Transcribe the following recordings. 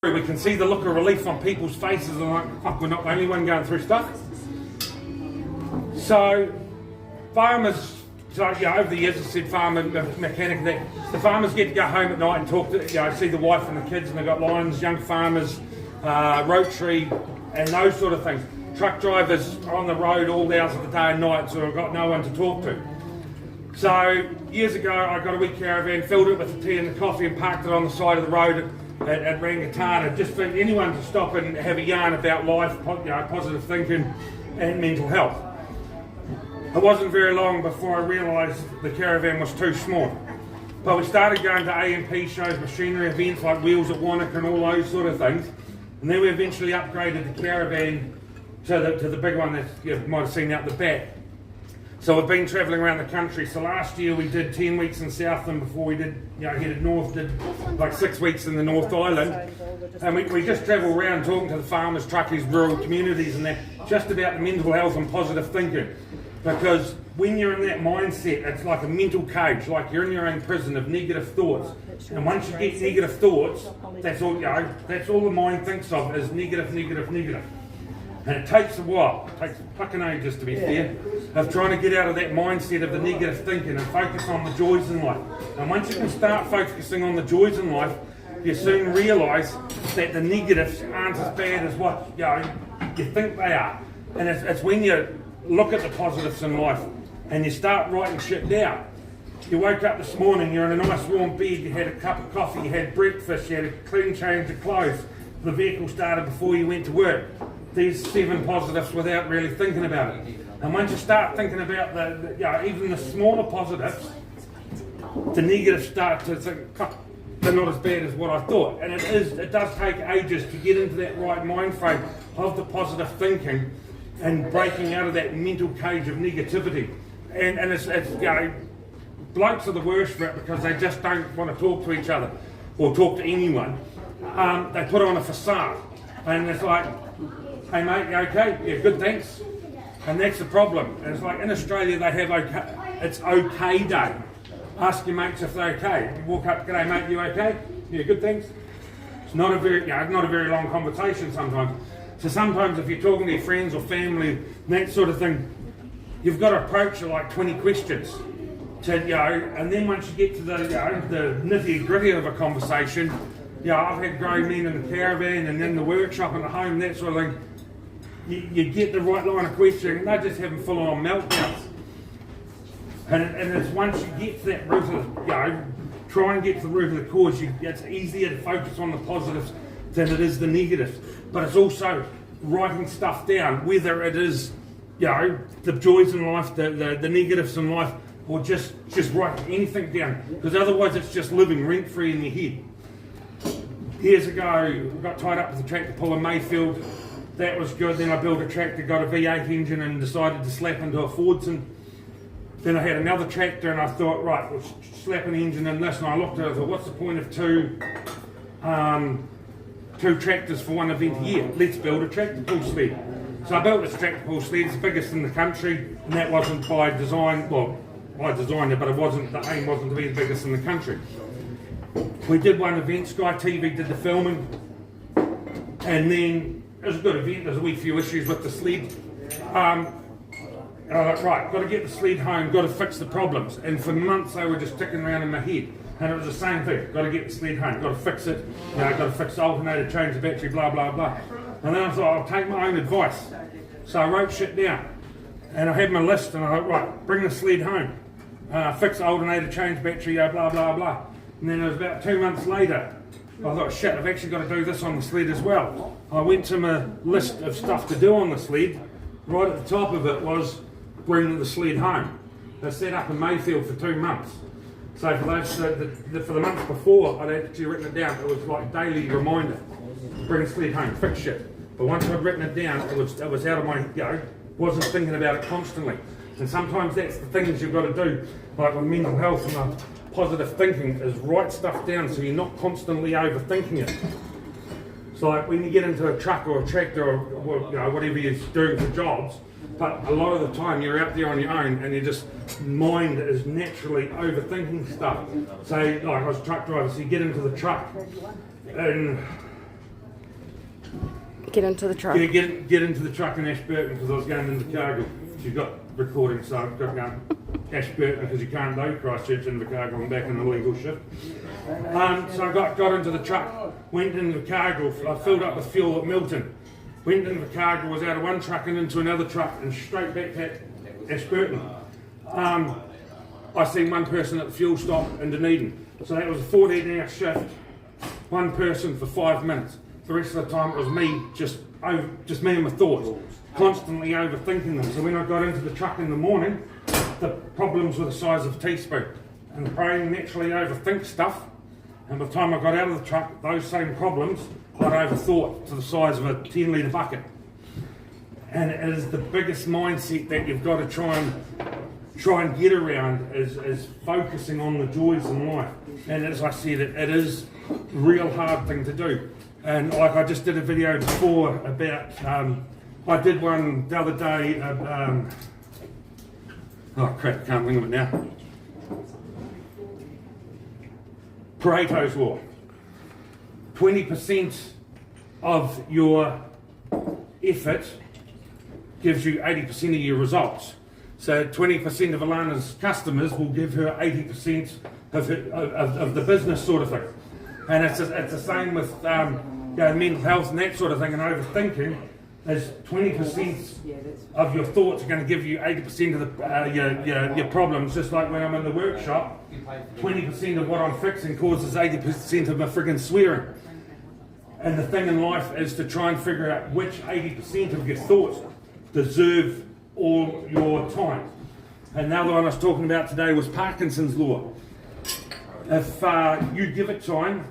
We can see the look of relief on people's faces and like, fuck, we're not the only one going through stuff. So, farmers, over the years, I said farmer, mechanic, the farmers get to go home at night and talk to, see the wife and the kids, and they've got lions, young farmers, Rotary, and those sort of things. Truck drivers are on the road all hours of the day and night, so I've got no one to talk to. So, years ago, I got a wee caravan, filled it with the tea and the coffee, and parked it on the side of the road at Rangatana, just for anyone to stop and have a yarn about life, positive thinking and mental health. It wasn't very long before I realised the caravan was too small. But we started going to AMP shows, machinery events like Wheels at Wanaka and all those sort of things. And then we eventually upgraded the caravan to the big one that you might have seen out the back. So we've been travelling around the country. So last year we did 10 weeks in Southland before we did, headed north, did like 6 weeks in the North Island. And we just travel around talking to the farmers, truckies, rural communities and that, just about the mental health and positive thinking. Because when you're in that mindset, it's like a mental cage, like you're in your own prison of negative thoughts. And once you get negative thoughts, that's all the mind thinks of is negative, negative, negative. And it takes a while, it takes fucking ages to be fair, of trying to get out of that mindset of the negative thinking and focus on the joys in life. And once you can start focusing on the joys in life, you soon realise that the negatives aren't as bad as what you think they are. And it's when you look at the positives in life and you start writing shit down. You woke up this morning, you're in a nice warm bed, you had a cup of coffee, you had breakfast, you had a clean change of clothes, the vehicle started before you went to work. These 7 positives without really thinking about it. And once you start thinking about even the smaller positives, the negatives start to think, fuck, they're not as bad as what I thought. And it does take ages to get into that right mind frame of the positive thinking and breaking out of that mental cage of negativity. And it's blokes are the worst for it because they just don't want to talk to each other or talk to anyone. They put on a facade and it's like, hey mate, you okay? Yeah, good, thanks. And that's the problem. And it's like in Australia they have it's okay day. Ask your mates if they're okay. You walk up, g'day mate, you okay? Yeah, good, thanks. It's not a very long conversation sometimes. So sometimes if you're talking to your friends or family, that sort of thing, you've got to approach it like 20 questions. And then once you get to the nitty gritty of a conversation, I've had grown men in the caravan and in the workshop and at home, that sort of thing. You get the right line of questioning and they're just having full-on meltdowns. And it's once you get to that root of, try and get to the root of the cause, it's easier to focus on the positives than it is the negatives. But it's also writing stuff down, whether it is, the joys in life, the negatives in life, or just writing anything down. Because otherwise it's just living rent-free in your head. Years ago, I got tied up with a tractor pull in Mayfield. That was good. Then I built a tractor, got a V8 engine and decided to slap into a Fordson. Then I had another tractor and I thought, right, we'll slap an engine in this. And I looked at it and thought, what's the point of two tractors for one event a year? Let's build a tractor pull sled. So I built this tractor pull sled, it's the biggest in the country. And that wasn't by design, well, I designed it, but the aim wasn't to be the biggest in the country. We did one event, Sky TV did the filming, and then it was a good event. There's a wee few issues with the sled. And I thought, right, got to get the sled home, got to fix the problems. And for months they were just ticking around in my head. And it was the same thing, got to get the sled home, got to fix it, got to fix the alternator, change the battery, blah, blah, blah. And then I thought, I'll take my own advice. So I wrote shit down. And I had my list, and I thought, right, bring the sled home. Fix the alternator, change battery, blah, blah, blah. And then it was about 2 months later, I thought, shit, I've actually got to do this on the sled as well. I went to my list of stuff to do on the sled. Right at the top of it was bringing the sled home. They set up in Mayfield for 2 months. So for the months before, I'd actually written it down. It was like a daily reminder. Bring the sled home, fix shit. But once I'd written it down, it was out of my, wasn't thinking about it constantly. And sometimes that's the things you've got to do, like with mental health and positive thinking, is write stuff down so you're not constantly overthinking it. So like when you get into a truck or a tractor or whatever you're doing for jobs, but a lot of the time you're out there on your own and mind is naturally overthinking stuff. So like I was a truck driver, so you get into the truck and Get into the truck. Get into the truck in Ashburton because I was going into Cargill. She's got recording, so I've got going Ashburton because you can't do Christchurch into Cargill. I'm back in the legal shift. So I got into the truck, went into Cargill. I filled up with fuel at Milton. Went into Cargill, was out of one truck and into another truck and straight back to Ashburton. I seen one person at the fuel stop in Dunedin. So that was a 14-hour shift, one person for 5 minutes. The rest of the time it was me, just me and my thoughts, constantly overthinking them. So when I got into the truck in the morning, the problems were the size of a teaspoon. And the brain naturally overthinks stuff. And by the time I got out of the truck, those same problems got overthought to the size of a 10-litre bucket. And it is the biggest mindset that you've got to try and get around is focusing on the joys in life. And as I said, it is a real hard thing to do. And like I just did a video before about, I did one the other day, oh crap, can't think of it now. Pareto's law. 20% of your effort gives you 80% of your results. So 20% of Alana's customers will give her 80% of the business sort of thing. And it's the same with mental health and that sort of thing, and overthinking is 20% of your thoughts are going to give you 80% of your problems. Just like when I'm in the workshop, 20% of what I'm fixing causes 80% of my friggin' swearing. And the thing in life is to try and figure out which 80% of your thoughts deserve all your time. And the other one I was talking about today was Parkinson's law. If you give it time,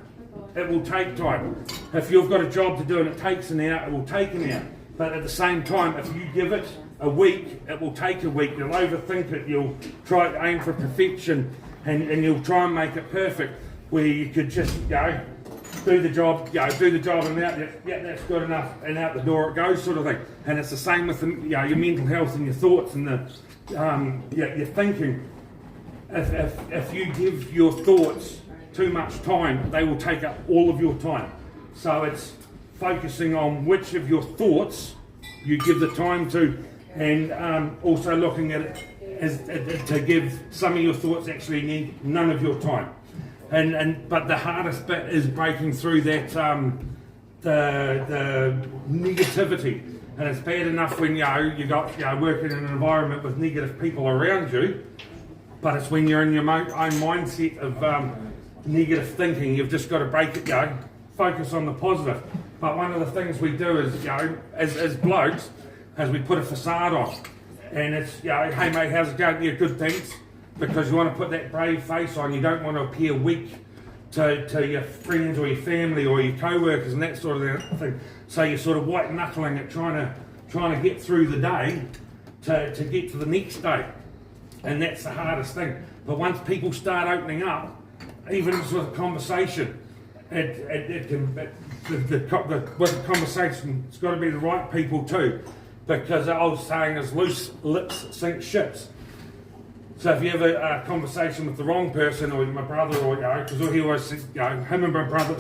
it will take time. If you've got a job to do and it takes an hour, it will take an hour. But at the same time, if you give it a week, it will take a week. You'll overthink it, you'll try to aim for perfection, and you'll try and make it perfect, where you could just do the job and out, yeah, that's good enough, and out the door it goes, sort of thing. And it's the same with your mental health and your thoughts and your thinking. If you give your thoughts too much time, they will take up all of your time. So it's focusing on which of your thoughts you give the time to, and also looking at it as to give some of your thoughts actually need none of your time. But the hardest bit is breaking through that the negativity. And it's bad enough when you got working in an environment with negative people around you, but it's when you're in your own mindset of negative thinking. You've just got to break it, focus on the positive. But one of the things we do is, as blokes, is we put a facade on, and it's, hey mate, how's it going? Yeah, good, thanks. Because you want to put that brave face on. You don't want to appear weak to your friends or your family or your co-workers and that sort of thing. So you're sort of white knuckling it, trying to get through the day to get to the next day. And that's the hardest thing. But once people start opening up, even with a conversation, the conversation's got to be the right people too. Because the old saying is loose lips sink ships. So if you have a conversation with the wrong person, or my brother, or because he always says, him and my brother,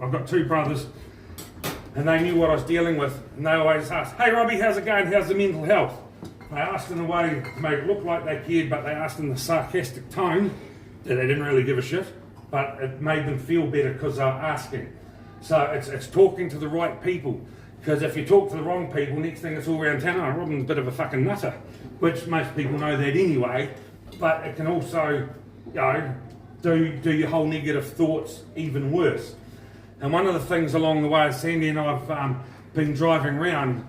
I've got two brothers, and they knew what I was dealing with, and they always asked, hey Robbie, how's it going? How's the mental health? They asked in a way to make it look like they cared, but they asked in the sarcastic tone that they didn't really give a shit, but it made them feel better because they were asking. So it's talking to the right people, because if you talk to the wrong people, next thing it's all around town, oh, Robin's a bit of a fucking nutter, which most people know that anyway. But it can also, do your whole negative thoughts even worse. And one of the things along the way, Sandy and I've been driving around,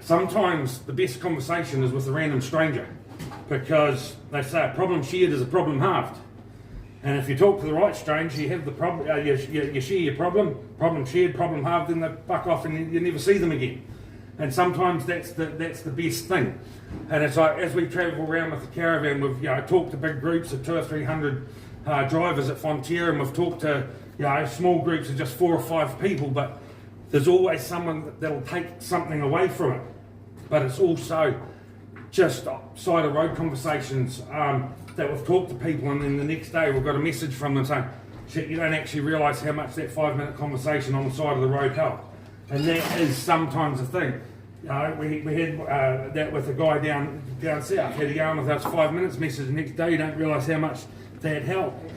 sometimes the best conversation is with a random stranger, because they say a problem shared is a problem halved. And if you talk to the right stranger, you have the problem, you share your problem shared, problem halved, then they fuck off and you never see them again. And sometimes that's the best thing. And it's like, as we travel around with the caravan, we've talked to big groups of 200 or 300 drivers at Fonterra, and we've talked to small groups of just 4 or 5 people, but there's always someone that'll take something away from it. But it's also just side of road conversations that we've talked to people, and then the next day we've got a message from them saying, shit, you don't actually realise how much that 5-minute conversation on the side of the road helped. And that is sometimes a thing. You know, we had that with a guy down south. Had to go on with us 5 minutes, message the next day, you don't realise how much that helped.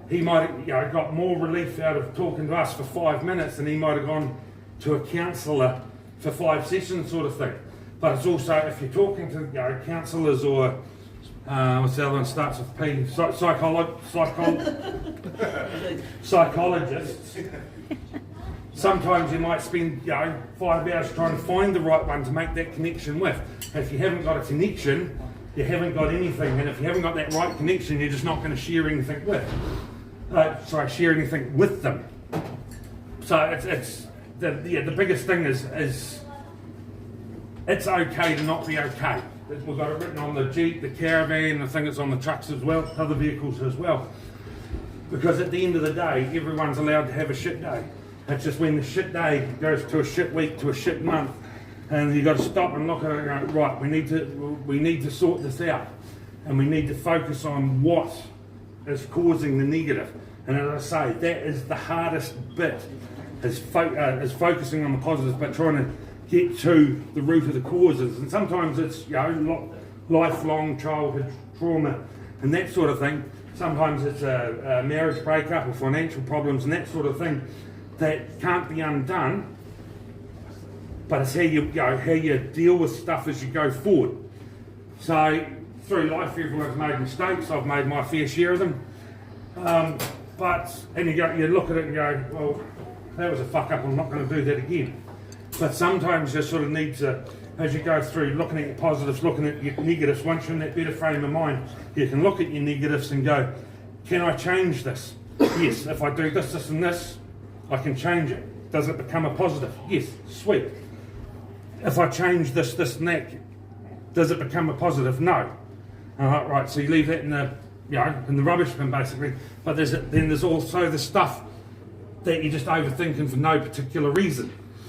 He might have got more relief out of talking to us for 5 minutes than he might have gone to a counsellor for 5 sessions sort of thing. But it's also, if you're talking to counsellors or what's the other one starts with P, psychologists, sometimes you might spend 5 hours trying to find the right one to make that connection with. And if you haven't got a connection, you haven't got anything. And if you haven't got that right connection, you're just not going to share anything share anything with them. So it's the biggest thing is it's okay to not be okay. We've got it written on the Jeep, the Caravan, I think it's on the trucks as well, other vehicles as well. Because at the end of the day, everyone's allowed to have a shit day. It's just when the shit day goes to a shit week to a shit month, and you've got to stop and look at it and go, right, we need to sort this out, and we need to focus on what is causing the negative. And as I say, that is the hardest bit, is focusing on the positives, but trying to get to the root of the causes. And sometimes it's lifelong childhood trauma and that sort of thing. Sometimes it's a marriage breakup or financial problems and that sort of thing that can't be undone. But it's how you deal with stuff as you go forward. So through life, everyone's made mistakes. I've made my fair share of them. And you look at it and go, well, that was a fuck up. I'm not going to do that again. But sometimes you sort of need to, as you go through, looking at your positives, looking at your negatives. Once you're in that better frame of mind, you can look at your negatives and go, can I change this? Yes. If I do this, this, and this, I can change it. Does it become a positive? Yes. Sweet. If I change this, this, and that, does it become a positive? No. Right. So you leave that in the rubbish bin basically. But then there's also the stuff that you're just overthinking for no particular reason.